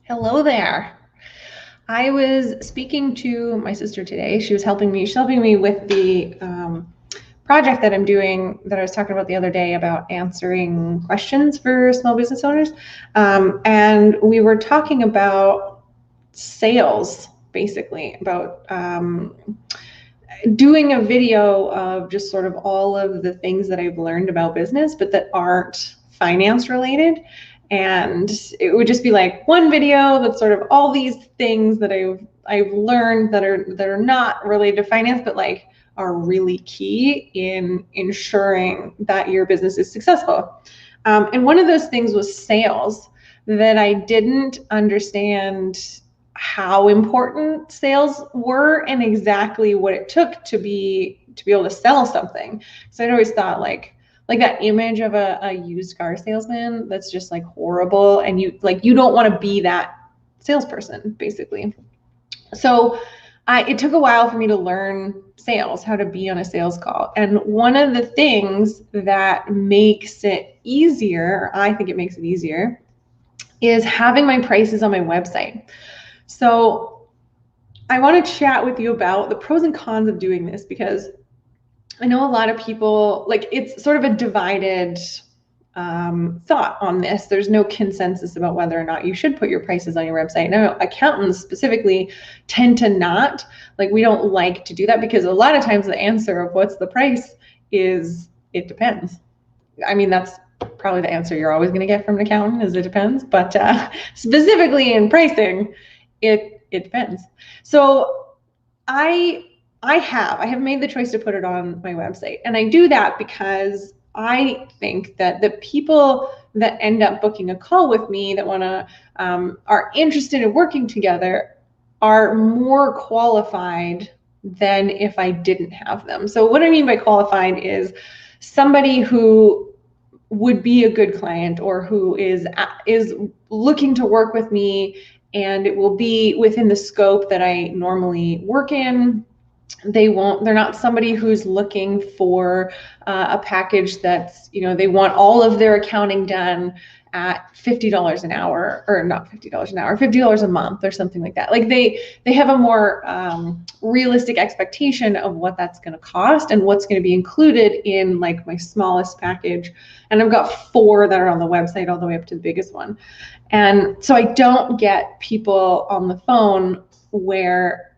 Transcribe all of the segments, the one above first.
Hello there. I was speaking to my sister today. She's helping me with the project that I'm doing that I was talking about the other day about answering questions for small business owners. And we were talking about sales, basically, about doing a video of just sort of all of the things that I've learned about business, but that aren't finance related. And it would just be like one video that's sort of all these things that I've learned that are not related to finance, but like are really key in ensuring that your business is successful. And one of those things was sales, that I didn't understand how important sales were and exactly what it took to be able to sell something. So I'd always thought like that image of a used car salesman that's just like horrible, and you don't want to be that salesperson, basically. So it took a while for me to learn sales, how to be on a sales call. And one of the things that makes it easier, I think it makes it easier, is having my prices on my website. So I want to chat with you about the pros and cons of doing this, because I know a lot of people, like, it's sort of a divided thought on this. There's no consensus about whether or not you should put your prices on your website. Now, accountants specifically tend to not. Like, we don't like to do that because a lot of times the answer of what's the price is it depends. I mean, that's probably the answer you're always going to get from an accountant, is it depends. But specifically in pricing, it depends. So I have made the choice to put it on my website, and I do that because I think that the people that end up booking a call with me that are interested in working together are more qualified than if I didn't have them. So what I mean by qualified is somebody who would be a good client, or who is looking to work with me, and it will be within the scope that I normally work in. They're not somebody who's looking for a package that's, they want all of their accounting done at $50 an hour, or not $50 an hour, $50 a month or something like that. Like they have a more realistic expectation of what that's going to cost and what's going to be included in like my smallest package. And I've got 4 that are on the website all the way up to the biggest one. And so I don't get people on the phone where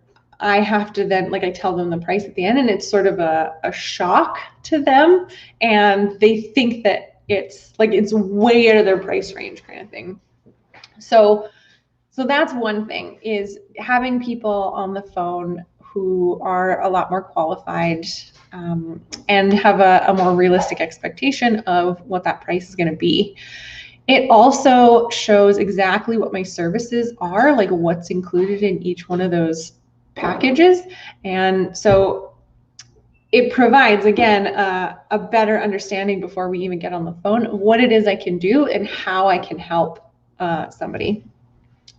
I have to then, like, I tell them the price at the end, and it's sort of a shock to them, and they think that it's way out of their price range kind of thing. So that's one thing, is having people on the phone who are a lot more qualified, and have a more realistic expectation of what that price is going to be. It also shows exactly what my services are, like what's included in each one of those packages. And so it provides, again, a better understanding before we even get on the phone of what it is I can do and how I can help somebody.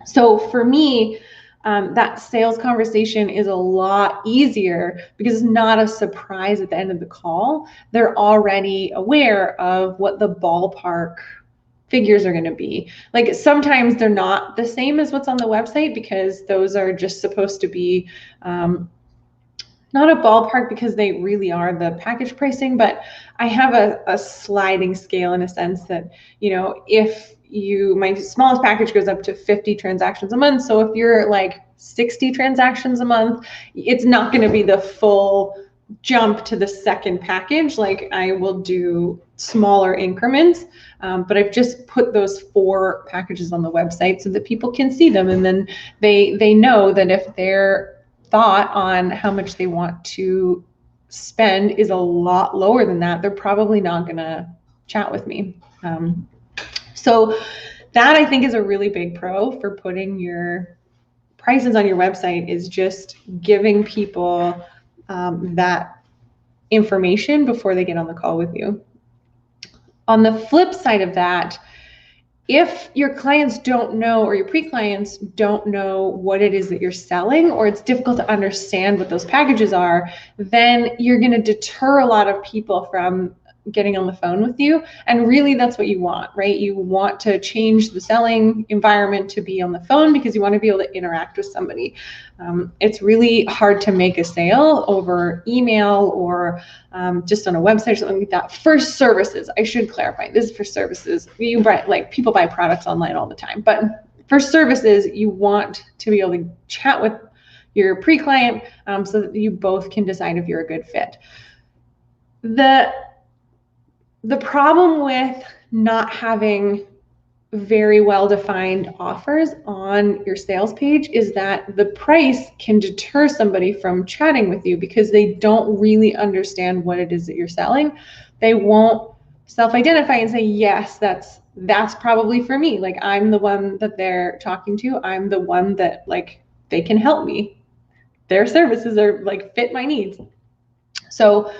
So for me, that sales conversation is a lot easier because it's not a surprise at the end of the call. They're already aware of what the ballpark figures are going to be. Like, sometimes they're not the same as what's on the website, because those are just supposed to be not a ballpark, because they really are the package pricing, but I have a sliding scale, in a sense that, if my smallest package goes up to 50 transactions a month. So if you're like 60 transactions a month, it's not going to be the full jump to the second package. Like, I will do smaller increments, but I've just put those 4 packages on the website so that people can see them, and then they know that if their thought on how much they want to spend is a lot lower than that, they're probably not going to chat with me. So that, I think, is a really big pro for putting your prices on your website, is just giving people that information before they get on the call with you. On the flip side of that, if your clients don't know, or your pre-clients don't know what it is that you're selling, or it's difficult to understand what those packages are, then you're going to deter a lot of people from getting on the phone with you. And really that's what you want, right? You want to change the selling environment to be on the phone because you want to be able to interact with somebody. It's really hard to make a sale over email or just on a website or something like that. For services, I should clarify, this is for services. You buy, like, people buy products online all the time, but for services, you want to be able to chat with your pre-client so that you both can decide if you're a good fit. The problem with not having very well-defined offers on your sales page is that the price can deter somebody from chatting with you because they don't really understand what it is that you're selling. They won't self-identify and say, yes, that's probably for me. Like, I'm the one that they're talking to. I'm the one that, like, they can help me. Their services are, like, fit my needs. So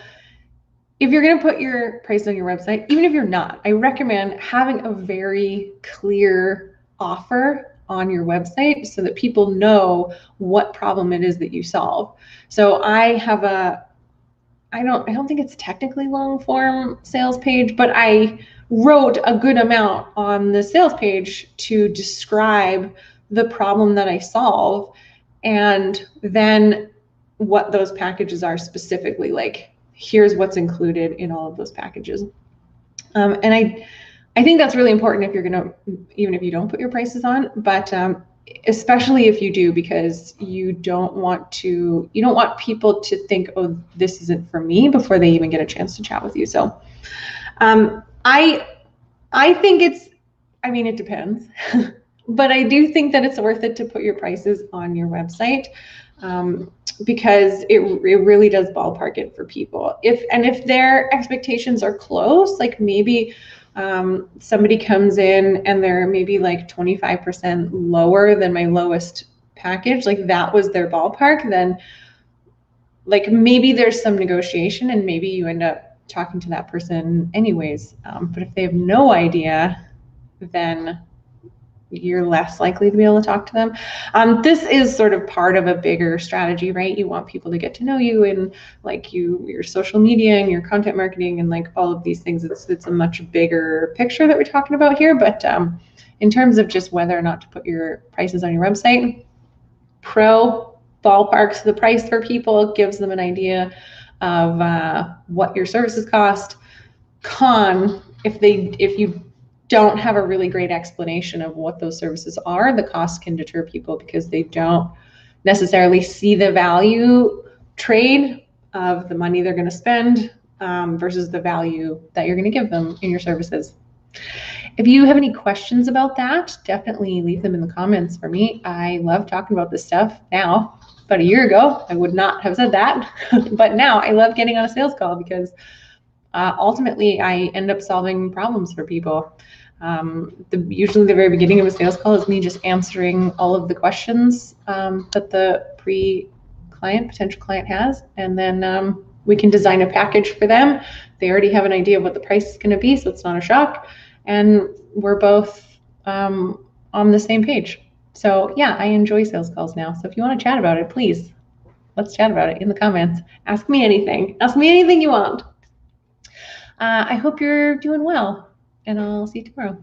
if you're going to put your price on your website, even if you're not, I recommend having a very clear offer on your website so that people know what problem it is that you solve. So I have I don't think it's technically long form sales page, but I wrote a good amount on the sales page to describe the problem that I solve and then what those packages are specifically. Like, here's what's included in all of those packages. And I think that's really important if you're gonna, even if you don't put your prices on, but especially if you do, because you don't want people to think, oh, this isn't for me, before they even get a chance to chat with you. So I think it depends, but I do think that it's worth it to put your prices on your website. Because it really does ballpark it for people. If their expectations are close, like maybe somebody comes in and they're maybe like 25% lower than my lowest package, like that was their ballpark, then like maybe there's some negotiation and maybe you end up talking to that person anyways. But if they have no idea, then you're less likely to be able to talk to them. This is sort of part of a bigger strategy, right? You want people to get to know you and like your social media and your content marketing and like all of these things. It's a much bigger picture that we're talking about here. But in terms of just whether or not to put your prices on your website, pro, ballparks the price for people, gives them an idea of what your services cost. Con, if you don't have a really great explanation of what those services are, the cost can deter people because they don't necessarily see the value trade of the money they're going to spend versus the value that you're going to give them in your services. If you have any questions about that, definitely leave them in the comments for me. I love talking about this stuff now. About a year ago, I would not have said that, but now I love getting on a sales call because ultimately I end up solving problems for people. Usually the very beginning of a sales call is me just answering all of the questions that the potential client has, and then we can design a package for them. They already have an idea of what the price is going to be, so it's not a shock, and we're both on the same page. So yeah, I enjoy sales calls now. So if you want to chat about it, please, let's chat about it in the comments. Ask me anything. Ask me anything you want. I hope you're doing well, and I'll see you tomorrow.